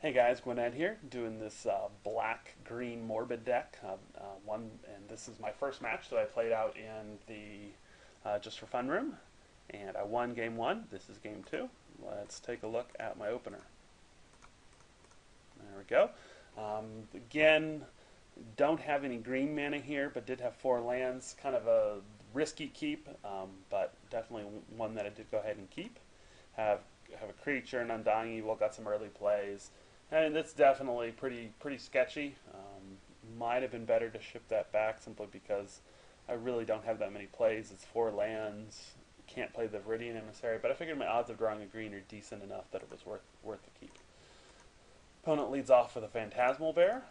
Hey guys, gwyned here, doing this black-green Morbid deck. And this is my first match that I played out in the Just for Fun room, and I won game one. This is game two. Let's take a look at my opener. There we go. Again, don't have any green mana here, but did have 4 lands. Kind of a risky keep, but definitely one that I did go ahead and keep. Have a creature, an Undying Evil, got some early plays. And it's definitely pretty sketchy. Might have been better to ship that back simply because I really don't have that many plays. It's 4 lands. Can't play the Viridian Emissary, but I figured my odds of drawing a green are decent enough that it was worth the keep. Opponent leads off with a Phantasmal Bear,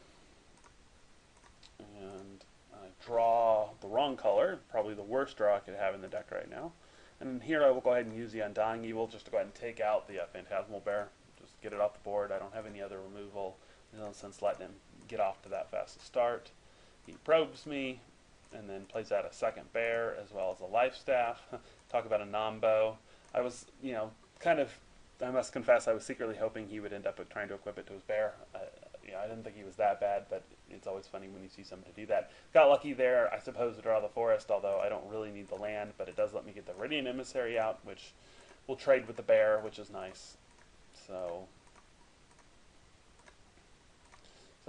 and I draw the wrong color, probably the worst draw I could have in the deck right now. And here I will go ahead and use the Undying Evil just to go ahead and take out the Phantasmal Bear. Just get it off the board. I don't have any other removal. There's no sense letting him get off to that fast a start. He probes me, and then plays out a second bear as well as a life staff. Talk about a nombo. I was, I must confess, I was secretly hoping he would end up trying to equip it to his bear. I didn't think he was that bad, but it's always funny when you see someone to do that. Got lucky there, I suppose, to draw the forest, although I don't really need the land, but it does let me get the Viridian Emissary out, which will trade with the bear, which is nice. So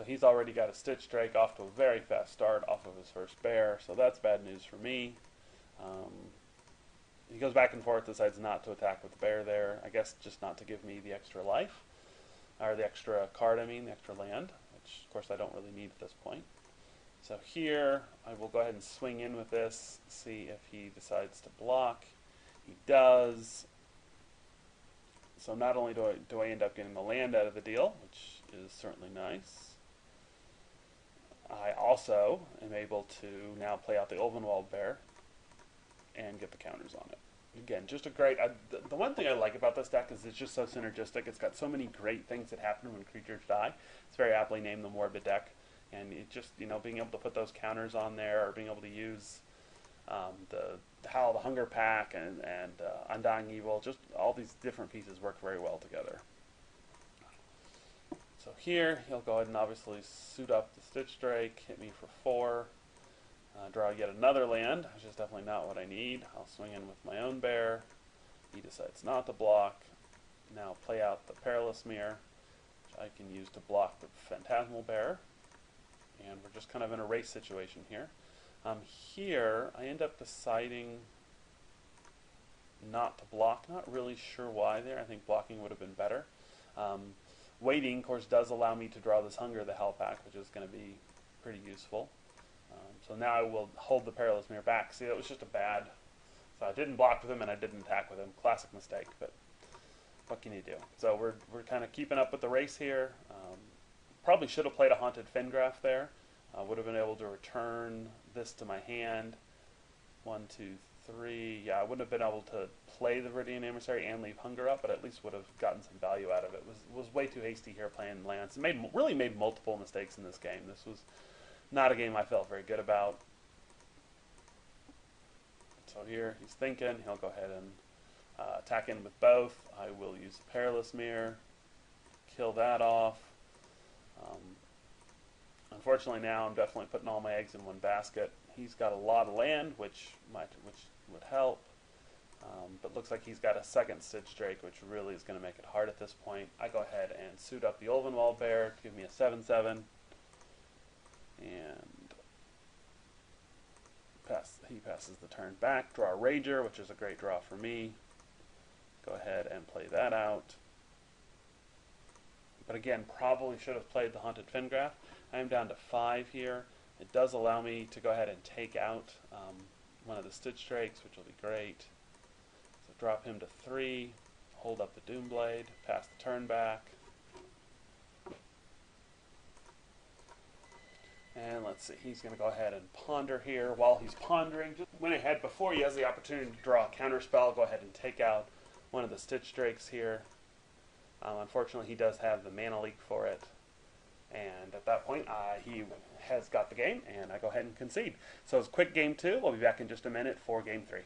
he's already got a Stitch Drake off to a very fast start off of his first bear, so that's bad news for me. He goes back and forth, decides not to attack with the bear there. I guess just not to give me the extra life, or the extra card, the extra land, which of course I don't really need at this point. So here, I will go ahead and swing in with this, see if he decides to block. He does. So not only do I end up getting the land out of the deal, which is certainly nice, I also am able to now play out the Ulvenwald Bear and get the counters on it. Again, just a great... the one thing I like about this deck is it's just so synergistic. It's got so many great things that happen when creatures die. It's very aptly named the Morbid deck. And it just, being able to put those counters on there, or being able to use the Howl of the Hunger Pack and Undying Evil, just all these different pieces work very well together. So here, he'll go ahead and obviously suit up the Stitch Drake, hit me for 4, draw yet another land, which is definitely not what I need. I'll swing in with my own bear. He decides not to block. Now play out the Perilous Mirror, which I can use to block the Phantasmal Bear. And we're just kind of in a race situation here. Here, I end up deciding not to block. Not really sure why there. I think blocking would have been better. Waiting, of course, does allow me to draw this Hunger, the Hell Pack, which is going to be pretty useful. So now I will hold the Perilous Mirror back. See, that was just a bad... So I didn't block with him and I didn't attack with him. Classic mistake, but what can you do? So we're kind of keeping up with the race here. Probably should have played a Haunted Fengraf there. Would have been able to return this to my hand. 1, 2, 3. Yeah, I wouldn't have been able to play the Viridian Emissary and leave Hunger up, but at least would have gotten some value out of it. Was way too hasty here playing lands. Really made multiple mistakes in this game. This was not a game I felt very good about. So here he's thinking. He'll go ahead and attack in with both. I will use the Perilous Mirror. Kill that off. Unfortunately now I'm definitely putting all my eggs in one basket. He's got a lot of land, which would help. But looks like he's got a second Stitch Drake, which really is going to make it hard at this point. I go ahead and suit up the Ulvenwald Bear to give me a 7/7. And he passes the turn back. Draw a Rager, which is a great draw for me. Go ahead and play that out. But again, probably should have played the Haunted Fengraf. I am down to 5 here. It does allow me to go ahead and take out one of the Stitch Drakes, which will be great. So drop him to 3, hold up the Doomblade, pass the turn back. And let's see, he's going to go ahead and ponder here. While he's pondering, just went ahead before he has the opportunity to draw a counterspell. Go ahead and take out one of the Stitch Drakes here. Unfortunately, he does have the mana leak for it. And at that point, he has got the game, and I go ahead and concede. So it's quick game 2. We'll be back in just a minute for game 3.